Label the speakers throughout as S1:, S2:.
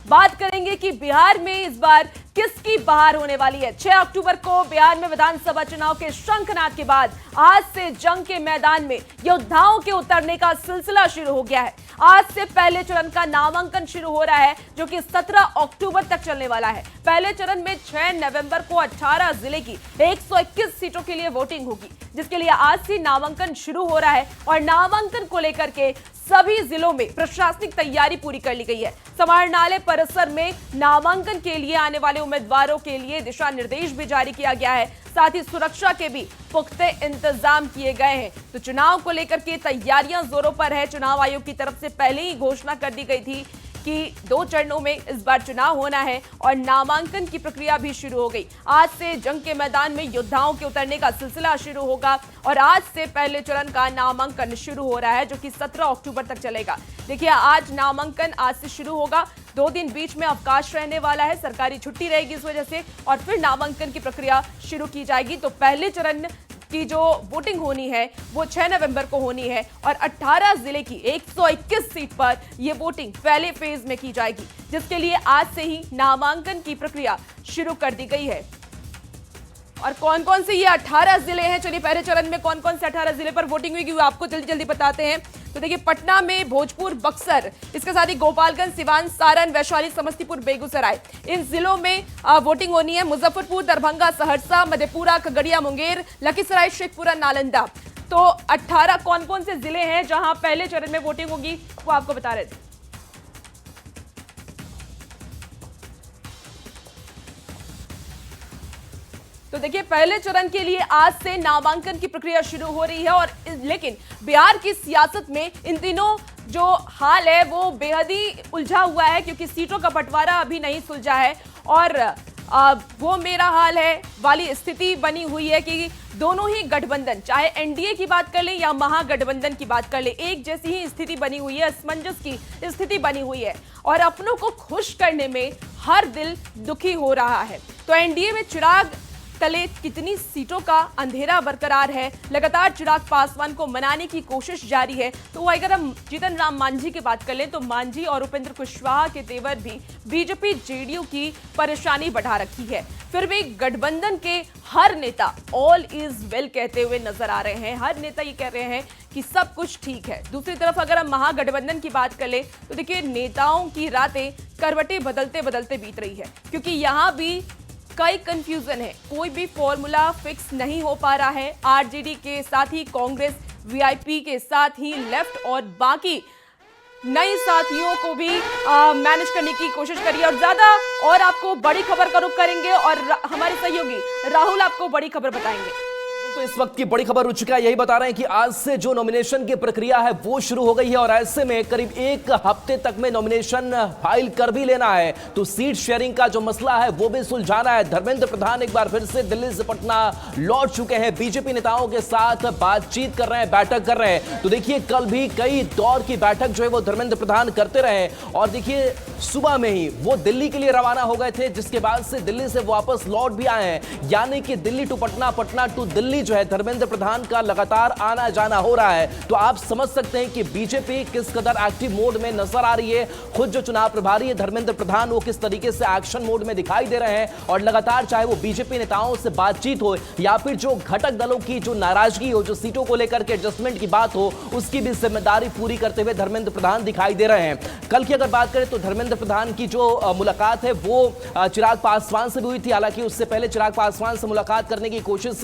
S1: बात करेंगे कि बिहार में इस बार किसकी बहार होने वाली है। 6 अक्टूबर को बिहार में विधानसभा चुनाव के शंखनाद के बाद आज से जंग के मैदान में योद्धाओं के उतरने का सिलसिला शुरू हो गया है। आज से पहले चरण का नामांकन शुरू हो रहा है, जो कि 17 अक्टूबर तक चलने वाला है। पहले चरण में 6 नवंबर को 18 जिले की 121 सीटों के लिए वोटिंग होगी, जिसके लिए आज से नामांकन शुरू हो रहा है और नामांकन को लेकर के सभी जिलों में प्रशासनिक तैयारी पूरी कर ली गई है। समाहरणालय परिसर में नामांकन के लिए आने वाले उम्मीदवारों के लिए दिशा निर्देश भी जारी किया गया है। साथ ही सुरक्षा के भी पुख्ते इंतजाम किए गए हैं। तो चुनाव को लेकर के तैयारियां जोरों पर है। चुनाव आयोग की तरफ से पहले ही घोषणा कर दी गई थी कि 2 चरणों में इस बार चुनाव होना है और नामांकन की प्रक्रिया भी शुरू हो गई। आज से जंग के मैदान में योद्धाओं के उतरने का सिलसिला शुरू होगा और आज से पहले चरण का नामांकन शुरू हो रहा है, जो कि 17 अक्टूबर तक चलेगा। देखिए, आज नामांकन आज से शुरू होगा। 2 दिन बीच में अवकाश रहने वाला है, सरकारी छुट्टी रहेगी इस वजह से, और फिर नामांकन की प्रक्रिया शुरू की जाएगी। तो पहले चरण की जो वोटिंग होनी है वो 6 नवंबर को होनी है और 18 जिले की 121 सीट पर यह वोटिंग पहले फेज में की जाएगी, जिसके लिए आज से ही नामांकन की प्रक्रिया शुरू कर दी गई है। और कौन कौन से ये 18 जिले हैं, चलिए पहले चरण में कौन कौन से 18 जिले पर वोटिंग हुई वो आपको जल्दी जल्दी बताते हैं। तो देखिए, पटना में भोजपुर, बक्सर, इसके साथ ही गोपालगंज, सिवान, सारण, वैशाली, समस्तीपुर, बेगूसराय, इन जिलों में वोटिंग होनी है। मुजफ्फरपुर, दरभंगा, सहरसा, मधेपुरा, खगड़िया, मुंगेर, लखीसराय, शेखपुरा, नालंदा। तो 18 कौन कौन से जिले हैं जहां पहले चरण में वोटिंग होगी वो आपको बता रहे थे। तो देखिए, पहले चरण के लिए आज से नामांकन की प्रक्रिया शुरू हो रही है। और लेकिन बिहार की सियासत में इन दिनों जो हाल है वो बेहद ही उलझा हुआ है, क्योंकि सीटों का बंटवारा अभी नहीं सुलझा है और वो मेरा हाल है वाली स्थिति बनी हुई है कि दोनों ही गठबंधन, चाहे एनडीए की बात कर ले या महागठबंधन की बात कर ले, एक जैसी ही स्थिति बनी हुई है, असमंजस की स्थिति बनी हुई है और अपनों को खुश करने में हर दिल दुखी हो रहा है। तो एनडीए में चिराग तले कितनी सीटों का अंधेरा बरकरार है। लगातार चिराग पासवान को मनाने की कोशिश जारी है। तो अगर हम जीतन राम मांझी की बात कर लें तो मांझी और उपेंद्र कुशवाहा के तेवर भी बीजेपी जेडीयू की परेशानी बढ़ा रखी है। फिर भी गठबंधन के हर नेता ऑल इज वेल कहते हुए नजर आ रहे हैं। हर नेता ये कह रहे हैं कि सब कुछ ठीक है। दूसरी तरफ अगर हम महागठबंधन की बात कर ले तो देखिए, नेताओं की रातें करवटें बदलते बदलते बीत रही है, क्योंकि यहाँ भी कई कंफ्यूजन है। कोई भी फॉर्मूला फिक्स नहीं हो पा रहा है। आरजेडी के साथ ही कांग्रेस, वीआईपी के साथ ही लेफ्ट और बाकी नए साथियों को भी मैनेज करने की कोशिश करिए। और ज्यादा और आपको बड़ी खबर का रुख करेंगे और हमारे सहयोगी राहुल आपको बड़ी खबर बताएंगे।
S2: तो इस वक्त की बड़ी खबर उठ चुका है, यही बता रहे हैं कि आज से जो नॉमिनेशन की प्रक्रिया है वो शुरू हो गई है और ऐसे में करीब 1 हफ्ते तक में नॉमिनेशन फाइल कर भी लेना है। तो सीट शेयरिंग का जो मसला है वो भी सुलझाना है। धर्मेंद्र प्रधान एक बार फिर से दिल्ली से पटना लौट चुके हैं, बीजेपी नेताओं के साथ बातचीत कर रहे हैं, बैठक कर रहे हैं। तो देखिए, कल भी कई दौर की बैठक जो है वो धर्मेंद्र प्रधान करते रहे और देखिए, सुबह में ही वो दिल्ली के लिए रवाना हो गए थे, जिसके बाद से दिल्ली से वापस लौट भी आए हैं। यानी कि दिल्ली टू पटना, पटना टू दिल्ली जो है धर्मेंद्र प्रधान का लगातार आना जाना हो रहा है। तो आप समझ सकते हैं कि बीजेपी किस कदर एक्टिव मोड में नजर आ रही है। खुद जो चुनाव प्रभारी है धर्मेंद्र प्रधान, वो किस तरीके से एक्शन मोड में दिखाई दे रहे हैं और लगातार चाहे वो बीजेपी नेताओं से बातचीत हो या फिर जो घटक दलों की जो नाराजगी हो, जो सीटों को लेकर के एडजस्टमेंट की बात हो, उसकी भी जिम्मेदारी पूरी करते हुए धर्मेंद्र प्रधान दिखाई दे रहे हैं। कल की अगर बात करें तो धर्मेंद्र प्रधान की जो मुलाकात है वो चिराग पासवान से भी हुई थी। हालांकि उससे पहले चिराग पासवान से मुलाकात करने की कोशिश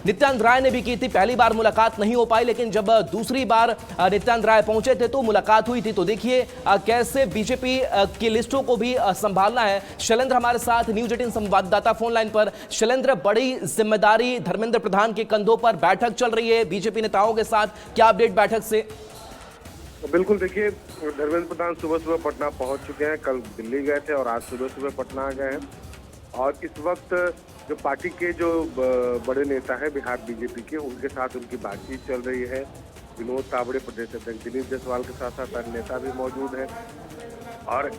S2: नित्यानंद राय ने भी की थी। पहली बार मुलाकात नहीं हो पाई, लेकिन जब दूसरी बार नित्यानंद राय पहुंचे थे तो मुलाकात हुई थी। तो देखिए कैसे बीजेपी की लिस्टों को भी संभालना है। शैलेंद्र हमारे साथ न्यूज 18 संवाददाता फोन लाइन पर। शैलेंद्र, बड़ी जिम्मेदारी धर्मेंद्र प्रधान के कंधों पर, बैठक चल रही है बीजेपी नेताओं के साथ, क्या अपडेट बैठक से?
S3: बिल्कुल, देखिए, धर्मेंद्र प्रधान सुबह सुबह पटना पहुंच चुके हैं। कल दिल्ली गए थे और आज सुबह सुबह पटना आ गए हैं और इस वक्त जो पार्टी के जो बड़े नेता हैं बिहार बीजेपी के, उनके साथ उनकी बातचीत चल रही है। विनोद तावड़े, प्रदेश अध्यक्ष दिलीप जायसवाल के साथ साथ अन्य नेता भी मौजूद हैं और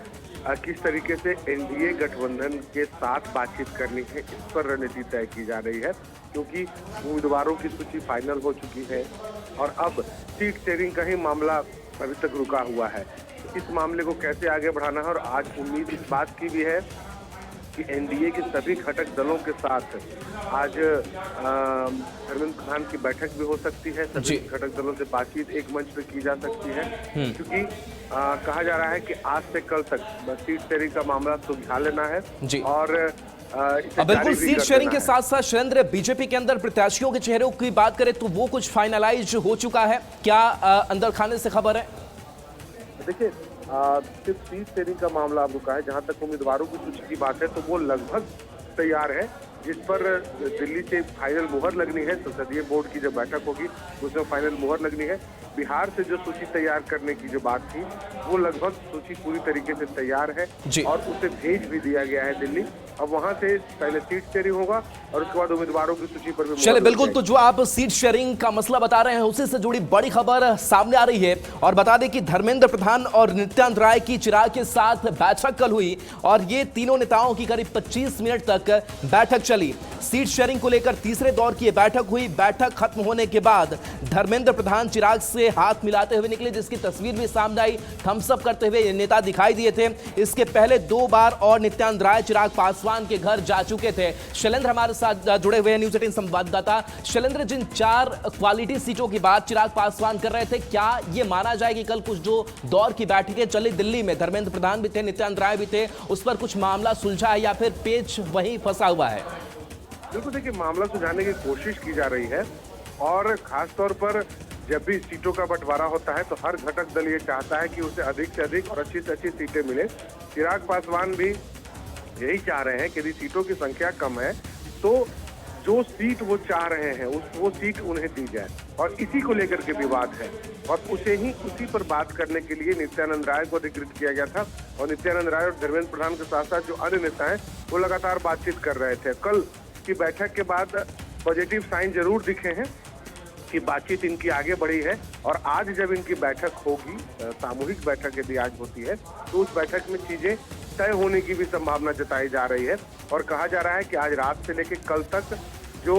S3: किस तरीके से एनडीए गठबंधन के साथ बातचीत करनी है, इस पर रणनीति तय की जा रही है, क्योंकि उम्मीदवारों की सूची फाइनल हो चुकी है और अब सीट शेयरिंग का ही मामला अभी तक रुका हुआ है। इस मामले को कैसे आगे बढ़ाना है। और आज उम्मीद इस बात की भी है कि एनडीए के सभी घटक दलों के साथ आज धर्मेंद्र प्रधान की बैठक भी हो सकती है। सभी घटक दलों से बातचीत एक मंच पे की जा सकती है, क्योंकि कहा जा रहा है कि आज से कल तक सीट शेयरिंग का मामला सुलझा लेना है और
S2: बिल्कुल सीट शेयरिंग के साथ साथ शैलेंद्र, बीजेपी के अंदर प्रत्याशियों के चेहरों की बात करें तो वो कुछ फाइनलाइज हो चुका है क्या? अंदर खाने से खबर है?
S3: देखिए, सिर्फ सीट शेयरिंग का मामला अब रुका है। जहां तक उम्मीदवारों की सूची की बात है तो वो लगभग तैयार है, जिस पर दिल्ली से फाइनल मुहर लगनी है। संसदीय बोर्ड की जब बैठक होगी उसमें फाइनल मुहर लगनी है। बिहार से जो सूची तैयार करने की जो बात थी वो लगभग सूची पूरी तरीके से तैयार है और उसे भेज भी दिया गया है दिल्ली। अब वहां से पहले सीट शेयरिंग होगा और उसके बाद उम्मीदवारों की सूची पर भी।
S2: चलिए बिल्कुल, तो जो आप सीट शेयरिंग का मसला बता रहे हैं उसी से जुड़ी बड़ी खबर सामने आ रही है। और बता दें कि धर्मेंद्र प्रधान और नित्यानंद राय की चिराग के साथ बैठक कल हुई और ये तीनों नेताओं की करीब 25 मिनट तक बैठक चली। सीट शेयरिंग को लेकर तीसरे दौर की बैठक हुई। बैठक खत्म होने के बाद धर्मेंद्र प्रधान चिराग से हाथ मिलाते हुए निकले, जिसकी तस्वीर भी सामने आई। थम्स अप करते हुए ये नेता दिखाई दिए थे। इसके पहले 2 बार और नित्यानंद राय चिराग पासवान के घर जा चुके थे। शैलेंद्र हमारे साथ जुड़े हुए हैं, न्यूज़ 18 संवाददाता। शैलेंद्र, जिन 4 क्वालिटी सीटों की बात चिराग पासवान कर रहे थे, क्या ये माना जाए कि कल कुछ जो दौर की बैठकें चली दिल्ली में, धर्मेंद्र प्रधान भी थे, नित्यानंद राय भी थे, उस पर कुछ मामला सुलझा है या फिर पेच वहीं फंसा हुआ है?
S3: बिल्कुल, देखिए, मामला सुलझाने की कोशिश की जा रही है और खास तौर पर जब भी सीटों का बंटवारा होता है तो हर घटक दल ये चाहता है कि उसे अधिक से अधिक और अच्छी से अच्छी सीटें मिले। चिराग पासवान भी यही चाह रहे हैं कि यदि सीटों की संख्या कम है तो जो सीट वो चाह रहे हैं वो सीट उन्हें दी जाए, और इसी को लेकर के विवाद है। और उसी पर बात करने के लिए नित्यानंद राय को अधिकृत किया गया था और नित्यानंद राय और धर्मेंद्र प्रधान के साथ साथ जो अन्य नेता हैं वो लगातार बातचीत कर रहे थे। कल की बैठक के बाद पॉजिटिव साइन जरूर दिखे हैं कि बातचीत इनकी आगे बढ़ी है। और आज जब इनकी बैठक होगी, सामूहिक बैठक यदि आज होती है तो उस बैठक में चीजें तय होने की भी संभावना जताई जा रही है। और कहा जा रहा है कि आज रात से लेकर कल तक जो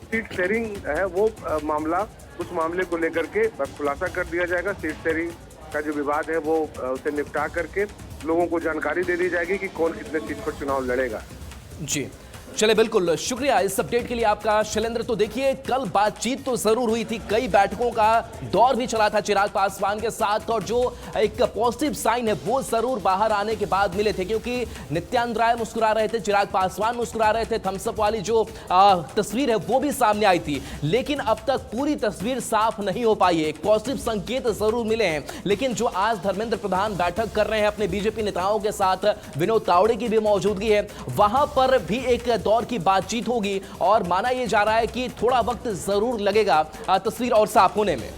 S3: सीट शेयरिंग है वो मामला, उस मामले को लेकर के खुलासा कर दिया जाएगा। सीट शेयरिंग का जो विवाद है वो उसे निपटा करके लोगों को जानकारी दे दी जाएगी कि कौन कितने सीट पर चुनाव लड़ेगा।
S2: जी चले, बिल्कुल शुक्रिया इस अपडेट के लिए आपका शैलेंद्र। तो देखिए, कल बातचीत तो जरूर हुई थी, कई बैठकों का दौर भी चला था चिराग पासवान के साथ, और जो एक पॉजिटिव साइन है वो जरूर बाहर आने के बाद मिले थे, क्योंकि नित्यानंद राय मुस्कुरा रहे थे, चिराग पासवान मुस्कुरा रहे थे, थम्सअप वाली जो तस्वीर है वो भी सामने आई थी। लेकिन अब तक पूरी तस्वीर साफ नहीं हो पाई है। एक पॉजिटिव संकेत जरूर मिले हैं, लेकिन जो आज धर्मेंद्र प्रधान बैठक कर रहे हैं अपने बीजेपी नेताओं के साथ, विनोद तावड़े की भी मौजूदगी है, वहां पर भी एक दौर की बातचीत होगी और माना यह जा रहा है कि थोड़ा वक्त जरूर लगेगा तस्वीर और साफ होने में।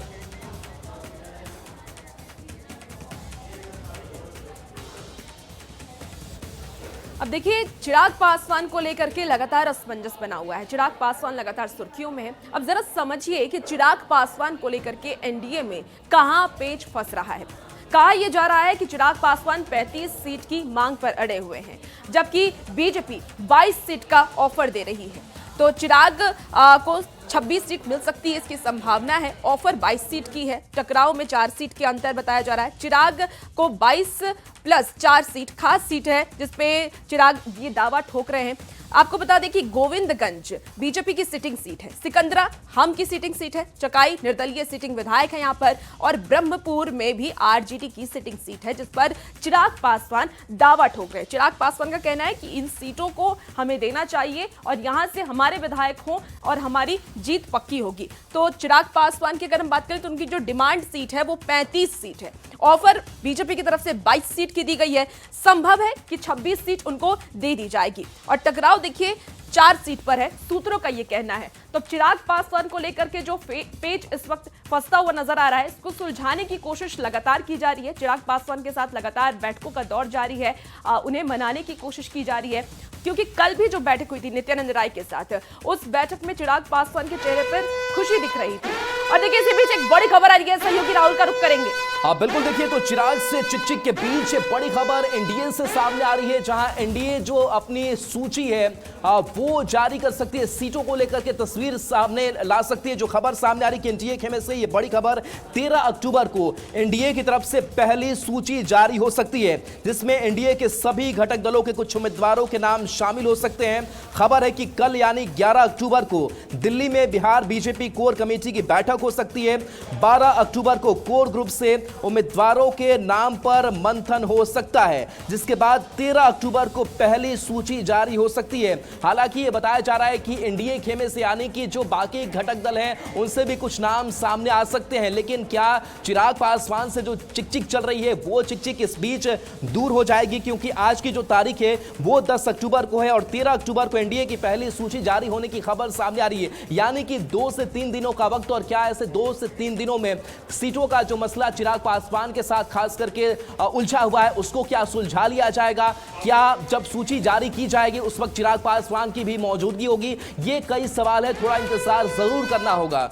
S1: अब देखिए, चिराग पासवान को लेकर के लगातार असमंजस बना हुआ है। चिराग पासवान लगातार सुर्खियों में है। अब जरा समझिए कि चिराग पासवान को लेकर के एनडीए में कहां पेच फंस रहा है। कहा यह जा रहा है कि चिराग पासवान 35 सीट की मांग पर अड़े हुए हैं, जबकि बीजेपी 22 सीट का ऑफर दे रही है। तो चिराग को 26 सीट मिल सकती है, इसकी संभावना है। ऑफर 22 सीट की है, टकराव में 4 सीट के अंतर बताया जा रहा है। चिराग को 22 प्लस 4 सीट खास सीट है, जिसपे चिराग ये दावा ठोक रहे हैं। आपको बता दें कि गोविंदगंज बीजेपी की सिटिंग सीट है, सिकंदरा हम की सिटिंग सीट है, चकाई निर्दलीय सिटिंग विधायक है यहाँ पर, और ब्रह्मपुर में भी आरजेडी की सिटिंग सीट है, जिस पर चिराग पासवान दावा ठोक रहे हैं। चिराग पासवान का कहना है कि इन सीटों को हमें देना चाहिए और यहाँ से हमारे विधायक हों और हमारी जीत पक्की होगी। तो चिराग पासवान की अगर हम बात करें तो उनकी जो डिमांड सीट है वो 35 सीट है। ऑफर बीजेपी की तरफ से 22 सीट की दी गई है। संभव है कि 26 सीट उनको दे दी जाएगी और टकराव देखिए 4 सीट पर है, सूत्रों का ये कहना है। तो चिराग पासवान को लेकर के जो पेच इस वक्त फंसता हुआ नजर आ रहा है, इसको सुलझाने की कोशिश लगातार की जा रही है। चिराग पासवान के साथ लगातार बैठकों का दौर जारी है, उन्हें मनाने की कोशिश की जा रही है, क्योंकि कल भी जो बैठक हुई थी नित्यानंद राय के साथ, उस बैठक में चिराग पासवान के चेहरे पर खुशी दिख रही थी। और देखिए, इसी बीच एक बड़ी खबर आ रही है, सहयोगी राहुल का रुख करेंगे।
S2: बिल्कुल देखिए, तो चिराग से चिकचिक के बीच बड़ी खबर एनडीए से सामने आ रही है, जहां एनडीए जो अपनी सूची है वो जारी कर सकती है, सीटों को लेकर के तस्वीर सामने ला सकती है। जो खबर सामने आ रही है एनडीए खेमे से, ये बड़ी खबर 13 अक्टूबर को एनडीए की तरफ से पहली सूची जारी हो सकती है, जिसमें एनडीए के सभी घटक दलों के कुछ उम्मीदवारों के नाम शामिल हो सकते हैं। खबर है कि कल यानी 11 अक्टूबर को दिल्ली में बिहार बीजेपी कोर कमेटी की बैठक हो सकती है। 12 अक्टूबर को कोर ग्रुप से उम्मीदवारों के नाम पर मंथन हो सकता है, जिसके बाद 13 अक्टूबर को पहली सूची जारी हो सकती है। हालांकि यह बताया जा रहा है कि एनडीए खेमे से यानी कि जो बाकी घटक दल हैं उनसे भी कुछ नाम सामने आ सकते हैं, लेकिन क्या चिराग पासवान से जो चिकचिक चल रही है वो चिकचिक इस बीच दूर हो जाएगी? क्योंकि आज की जो तारीख है वो 10 अक्टूबर को है और 13 अक्टूबर को एनडीए की पहली सूची जारी होने की खबर सामने आ रही है, यानी कि 2 से 3 दिनों का वक्त। और क्या ऐसे 2 से 3 दिनों में सीटों का जो मसला चिराग पासवान के साथ खास करके उलझा हुआ है उसको क्या सुलझा लिया जाएगा? क्या जब सूची जारी की जाएगी उस वक्त चिराग पासवान की भी मौजूदगी होगी? ये कई सवाल है, थोड़ा इंतजार जरूर करना होगा।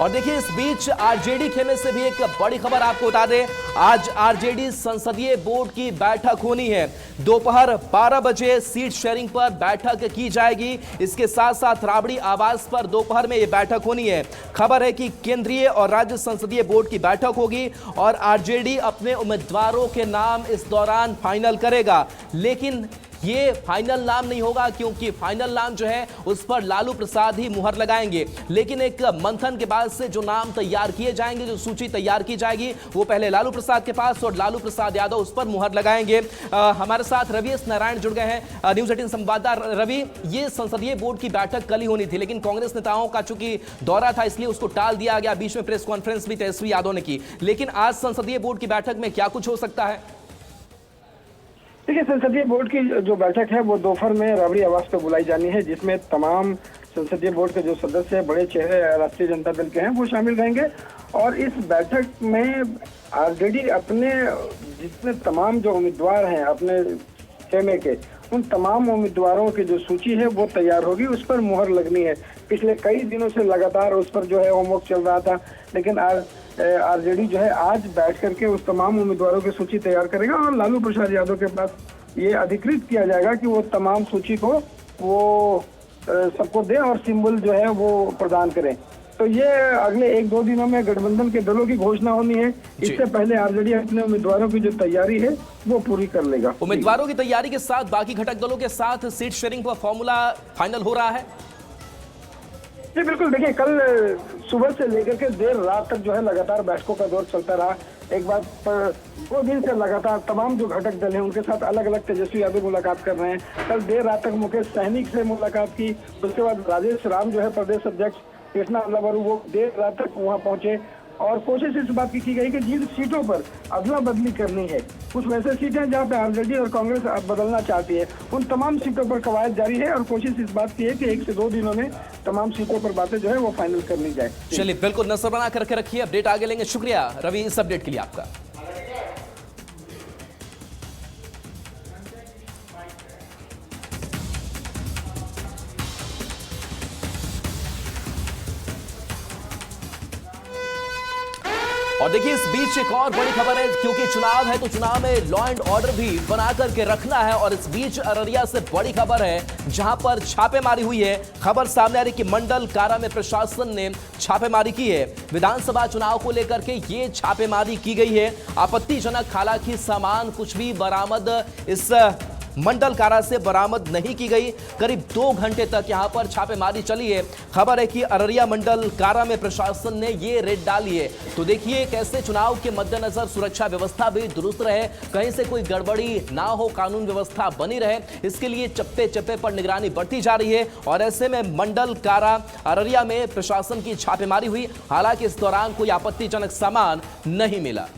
S2: और देखिए, इस बीच आरजेडी खेमे से भी एक बड़ी खबर आपको बता दें। आज आरजेडी संसदीय बोर्ड की बैठक होनी है। दोपहर 12 बजे सीट शेयरिंग पर बैठक की जाएगी। इसके साथ साथ राबड़ी आवास पर दोपहर में यह बैठक होनी है। खबर है कि केंद्रीय और राज्य संसदीय बोर्ड की बैठक होगी और आरजेडी अपने उम्मीदवारों के नाम इस दौरान फाइनल करेगा। लेकिन ये फाइनल नाम नहीं होगा, क्योंकि फाइनल नाम जो है उस पर लालू प्रसाद ही मुहर लगाएंगे। लेकिन एक मंथन के बाद से जो नाम तैयार किए जाएंगे, जो सूची तैयार की जाएगी, वो पहले लालू प्रसाद के पास और लालू प्रसाद यादव उस पर मुहर लगाएंगे। हमारे साथ रवि एस नारायण जुड़ गए हैं, न्यूज़ 18 संवाददाता। रवि, ये संसदीय बोर्ड की बैठक कल ही होनी थी, लेकिन कांग्रेस नेताओं का चूंकि दौरा था इसलिए उसको टाल दिया गया। बीच में प्रेस कॉन्फ्रेंस भी तेजस्वी यादव ने की, लेकिन आज संसदीय बोर्ड की बैठक में क्या कुछ हो सकता है?
S4: देखिए, संसदीय बोर्ड की जो बैठक है वो दोपहर में राबड़ी आवास पर बुलाई जानी है, जिसमें तमाम संसदीय बोर्ड के जो सदस्य बड़े चेहरे राष्ट्रीय जनता दल के हैं वो शामिल रहेंगे। और इस बैठक में आरजेडी अपने जितने तमाम जो उम्मीदवार हैं अपने खेमे के, उन तमाम उम्मीदवारों की जो सूची है वो तैयार होगी, उस पर मुहर लगनी है। पिछले कई दिनों से लगातार उस पर जो है होमवर्क चल रहा था, लेकिन आरजेडी जो है आज बैठ करके उस तमाम उम्मीदवारों की सूची तैयार करेगा और लालू प्रसाद यादव के पास ये अधिकृत किया जाएगा कि वो तमाम सूची को वो सबको दे और सिंबल जो है वो प्रदान करें। तो ये अगले 1-2 दिनों में गठबंधन के दलों की घोषणा होनी है। इससे पहले आरजेडी अपने उम्मीदवारों की जो तैयारी है वो पूरी कर लेगा।
S2: उम्मीदवारों की तैयारी के साथ बाकी घटक दलों के साथ सीट शेयरिंग का फॉर्मूला फाइनल हो रहा है?
S4: जी बिल्कुल, देखिए कल सुबह से लेकर के देर रात तक जो है लगातार बैठकों का दौर चलता रहा। एक बात पर 2 दिन से लगातार तमाम जो घटक दल हैं उनके साथ अलग अलग तेजस्वी यादव मुलाकात कर रहे हैं। कल देर रात तक मुकेश सहनी से मुलाकात की, उसके बाद राजेश राम जो है प्रदेश अध्यक्ष कृष्णा अल्लावरू वो देर रात तक वहाँ पहुंचे और कोशिश इस बात की गई कि जिन सीटों पर अदला बदली करनी है, कुछ वैसे सीटें जहाँ पे आरजेडी और कांग्रेस बदलना चाहती है, उन तमाम सीटों पर कवायद जारी है और कोशिश इस बात की है कि 1 से 2 दिनों में तमाम सीटों पर बातें जो है वो फाइनल कर ली जाए।
S2: चलिए, बिल्कुल नजर बना करके रखिए, अपडेट आगे लेंगे। शुक्रिया रवि इस अपडेट के लिए आपका। और देखिए, इस बीच एक और बड़ी खबर है, क्योंकि चुनाव है तो चुनाव में लॉ एंड ऑर्डर भी बना करके रखना है। और इस बीच अररिया से बड़ी खबर है, जहां पर छापेमारी हुई है। खबर सामने आ रही कि मंडल कारा में प्रशासन ने छापेमारी की है। विधानसभा चुनाव को लेकर के ये छापेमारी की गई है। आपत्तिजनक हालांकि सामान कुछ भी बरामद इस मंडल कारा से बरामद नहीं की गई। करीब 2 घंटे तक यहां पर छापेमारी चली है। खबर है कि अररिया मंडल कारा में प्रशासन ने ये रेड डाली है। तो देखिए कैसे चुनाव के मद्देनजर सुरक्षा व्यवस्था भी दुरुस्त रहे, कहीं से कोई गड़बड़ी ना हो, कानून व्यवस्था बनी रहे, इसके लिए चप्पे चप्पे पर निगरानी बढ़ती जा रही है। और ऐसे में मंडल कारा अररिया में प्रशासन की छापेमारी हुई। हालांकि इस दौरान कोई आपत्तिजनक सामान नहीं मिला।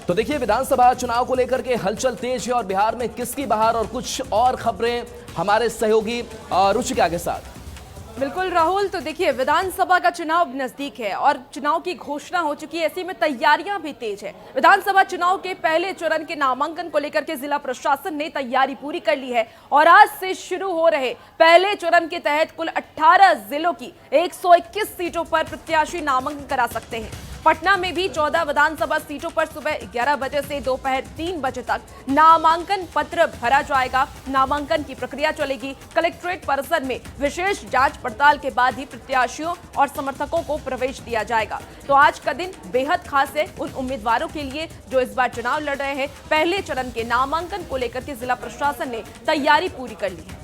S2: तो देखिए, विधानसभा चुनाव को लेकर के हलचल तेज है और बिहार में किसकी बहार और कुछ और खबरें हमारे सहयोगी रुचिका के साथ।
S1: बिल्कुल राहुल, तो देखिए विधानसभा का चुनाव नजदीक है और चुनाव की घोषणा हो चुकी है, ऐसे में तैयारियां भी तेज है। विधानसभा चुनाव के पहले चरण के नामांकन को लेकर के जिला प्रशासन ने तैयारी पूरी कर ली है और आज से शुरू हो रहे पहले चरण के तहत कुल 18 जिलों की 121 सीटों पर प्रत्याशी नामांकन करा सकते हैं। पटना में भी 14 विधानसभा सीटों पर सुबह 11 बजे से दोपहर 3 बजे तक नामांकन पत्र भरा जाएगा। नामांकन की प्रक्रिया चलेगी। कलेक्ट्रेट परिसर में विशेष जांच पड़ताल के बाद ही प्रत्याशियों और समर्थकों को प्रवेश दिया जाएगा। तो आज का दिन बेहद खास है उन उम्मीदवारों के लिए जो इस बार चुनाव लड़ रहे हैं। पहले चरण के नामांकन को लेकर के जिला प्रशासन ने तैयारी पूरी कर ली है।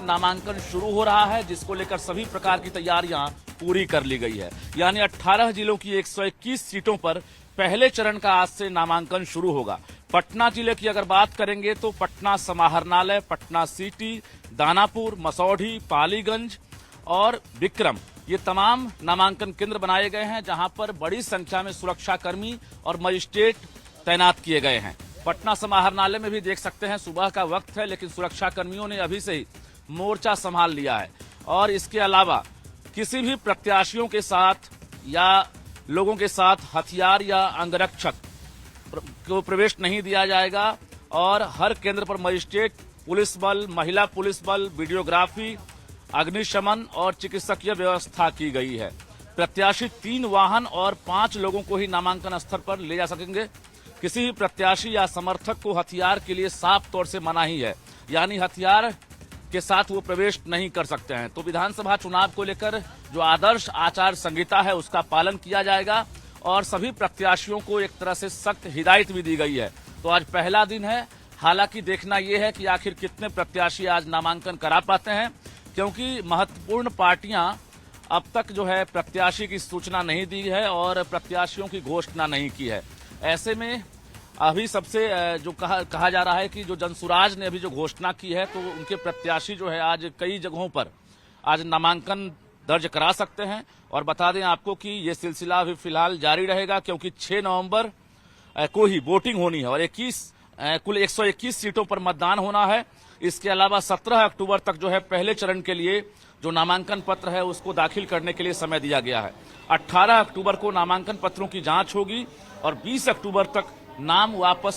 S5: नामांकन शुरू हो रहा है, जिसको लेकर सभी प्रकार की तैयारियां पूरी कर ली गई है। यानी 18 जिलों की 121 सीटों पर पहले चरण का आज से नामांकन शुरू होगा। पटना जिले की अगर बात करेंगे तो पटना समाहरणालय, पटना सिटी, दानापुर, मसौढ़ी, पालीगंज और विक्रम, ये तमाम नामांकन केंद्र बनाए गए हैं, जहां पर बड़ी संख्या में सुरक्षाकर्मी और मजिस्ट्रेट तैनात किए गए हैं। पटना समाहरणालय में भी देख सकते हैं सुबह का वक्त है, लेकिन सुरक्षाकर्मियों ने अभी से ही मोर्चा संभाल लिया है। और इसके अलावा किसी भी प्रत्याशियों के साथ या लोगों के साथ हथियार या अंगरक्षक को प्रवेश नहीं दिया जाएगा और हर केंद्र पर मजिस्ट्रेट, पुलिस बल, महिला पुलिस बल, वीडियोग्राफी, अग्निशमन और चिकित्सकीय व्यवस्था की गई है। प्रत्याशी 3 वाहन और 5 लोगों को ही नामांकन स्थल पर ले जा सकेंगे। किसी भी प्रत्याशी या समर्थक को हथियार के लिए साफ तौर से मनाही है, यानी हथियार के साथ वो प्रवेश नहीं कर सकते हैं। तो विधानसभा चुनाव को लेकर जो आदर्श आचार संहिता है उसका पालन किया जाएगा और सभी प्रत्याशियों को एक तरह से सख्त हिदायत भी दी गई है। तो आज पहला दिन है, हालांकि देखना यह है कि आखिर कितने प्रत्याशी आज नामांकन करा पाते हैं, क्योंकि महत्वपूर्ण पार्टियां अब तक जो है प्रत्याशी की सूचना नहीं दी है और प्रत्याशियों की घोषणा नहीं की है। ऐसे में अभी सबसे जो कहा जा रहा है कि जो जनसुराज ने अभी जो घोषणा की है, तो उनके प्रत्याशी जो है आज कई जगहों पर आज नामांकन दर्ज करा सकते हैं। और बता दें आपको कि ये सिलसिला अभी फिलहाल जारी रहेगा, क्योंकि 6 नवंबर को ही वोटिंग होनी है और कुल 121 सीटों पर मतदान होना है। इसके अलावा 17 अक्टूबर तक जो है पहले चरण के लिए जो नामांकन पत्र है उसको दाखिल करने के लिए समय दिया गया है। 18 अक्टूबर को नामांकन पत्रों की जांच होगी और 20 अक्टूबर तक नाम वापस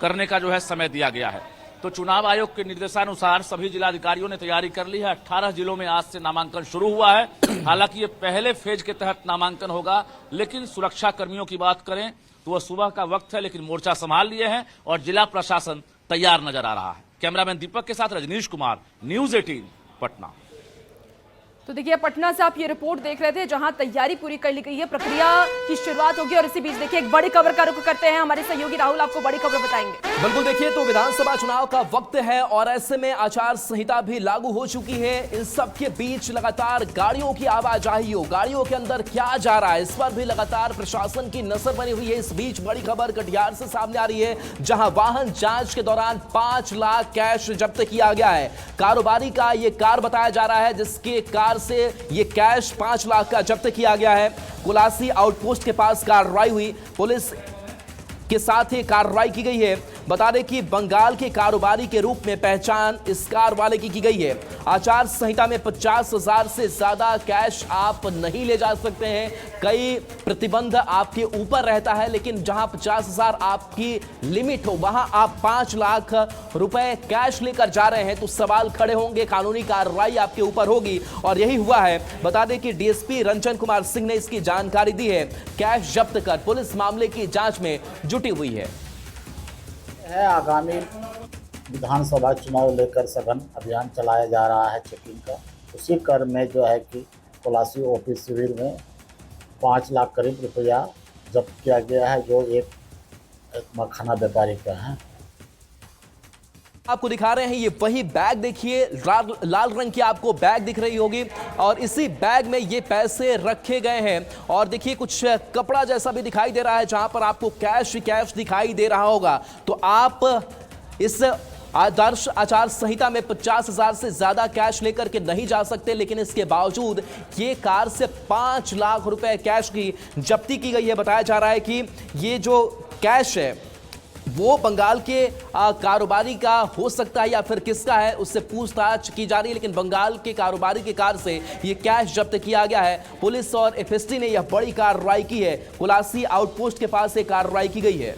S5: करने का जो है समय दिया गया है। तो चुनाव आयोग के निर्देशानुसार सभी जिलाधिकारियों ने तैयारी कर ली है। 18 जिलों में आज से नामांकन शुरू हुआ है। हालांकि ये पहले फेज के तहत नामांकन होगा, लेकिन सुरक्षा कर्मियों की बात करें तो वह सुबह का वक्त है, लेकिन मोर्चा संभाल लिए हैं और जिला प्रशासन तैयार नजर आ रहा है। कैमरामैन दीपक के साथ रजनीश कुमार, न्यूज 18 पटना।
S1: तो देखिए पटना से आप ये रिपोर्ट देख रहे थे, जहां तैयारी पूरी कर ली गई है, प्रक्रिया की शुरुआत होगी। और इसी बीच देखिए एक बड़ी खबर का रुख करते हैं, हमारे सहयोगी राहुल आपको बड़ी खबर बताएंगे।
S2: बिल्कुल, देखिए तो विधानसभा चुनाव का वक्त है और ऐसे में आचार संहिता भी लागू हो चुकी है। इन सब के बीच लगातार गाड़ियों की आवाजाही हो, गाड़ियों के अंदर क्या जा रहा है, इस पर भी लगातार प्रशासन की नजर बनी हुई है। इस बीच बड़ी खबर कटिहार से सामने आ रही है, जहां वाहन जांच के दौरान 5 लाख कैश जब्त किया गया है। कारोबारी का ये कार बताया जा रहा है, जिसके कार से ये कैश 5 लाख का जब्त किया गया है। कुलासी आउटपोस्ट के पास कार्रवाई हुई, पुलिस के साथ ही कार्रवाई की गई है। बता दें कि बंगाल के कारोबारी के रूप में पहचान इस कार वाले की गई है। आचार संहिता में 50,000 से ज्यादा कैश आप नहीं ले जा सकते हैं। कई प्रतिबंध आपके ऊपर रहता है, लेकिन जहां 50,000 आपकी लिमिट हो, वहां आप 5 लाख रुपए कैश लेकर जा रहे हैं तो सवाल खड़े होंगे, कानूनी कार्रवाई आपके ऊपर होगी। और यही हुआ है। बता दें कि डीएसपी रंजन कुमार सिंह ने इसकी जानकारी दी है। कैश जब्त कर पुलिस मामले की जांच में जुटी हुई है।
S6: आगामी विधानसभा चुनाव लेकर सघन अभियान चलाया जा रहा है चेकिंग का। उसी क्रम में जो है कि कोलासी ऑफिस शिविर में 5 लाख करीब रुपया जब्त किया गया है, जो एक मखाना व्यापारी का है।
S2: आपको दिखा रहे हैं ये वही बैग, देखिए लाल रंग की आपको बैग दिख रही होगी और इसी बैग में ये पैसे रखे गए हैं। और देखिए कुछ कपड़ा जैसा भी दिखाई दे रहा है, जहां पर आपको कैश दिखाई दे रहा होगा। तो आप इस आदर्श आचार संहिता में 50,000 से ज्यादा कैश लेकर के नहीं जा सकते, लेकिन इसके बावजूद ये कार से 5 लाख रुपए कैश की जब्ती की गई है। बताया जा रहा है कि ये जो कैश है वो बंगाल के कारोबारी का हो सकता है या फिर किसका है, उससे पूछताछ की जा रही है। लेकिन बंगाल के कारोबारी की कार से ये कैश जब्त किया गया है। पुलिस और एफएसटी ने यह बड़ी कार्रवाई की है। कुलासी आउटपोस्ट के पास एक कार्रवाई की गई है।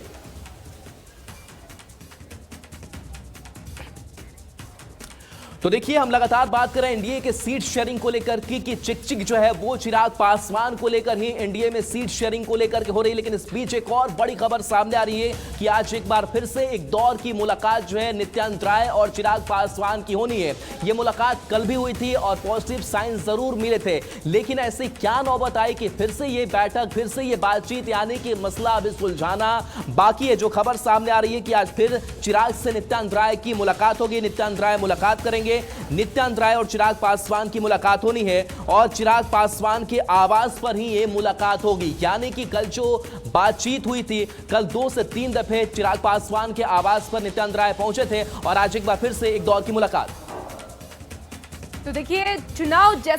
S2: तो देखिए, हम लगातार बात कर रहे हैं एनडीए के सीट शेयरिंग को लेकर कि चिक जो है वो चिराग पासवान को लेकर ही एनडीए में सीट शेयरिंग को लेकर के हो रही है। लेकिन इस बीच एक और बड़ी खबर सामने आ रही है कि आज एक बार फिर से एक दौर की मुलाकात जो है नित्यानंद राय और चिराग पासवान की होनी है। यह मुलाकात कल भी हुई थी और पॉजिटिव साइन जरूर मिले थे, लेकिन ऐसे क्या नौबत आई कि फिर से ये बैठक, फिर से ये बातचीत, यानी कि मसला अभी सुलझाना बाकी है। जो खबर सामने आ रही है कि आज फिर चिराग से नित्यानंद राय की मुलाकात होगी, नित्यानंद राय मुलाकात करेंगे। नित्यानंद राय और चिराग पासवान की मुलाकात होनी है और चिराग पासवान के आवास पर ही यह मुलाकात होगी। यानी कि कल जो बातचीत हुई थी, कल 2 से 3 दफे चिराग पासवान के आवास पर नित्यानंद राय पहुंचे थे और आज एक बार फिर से एक दौर की मुलाकात।
S1: तो देखिए, चुनाव जैसे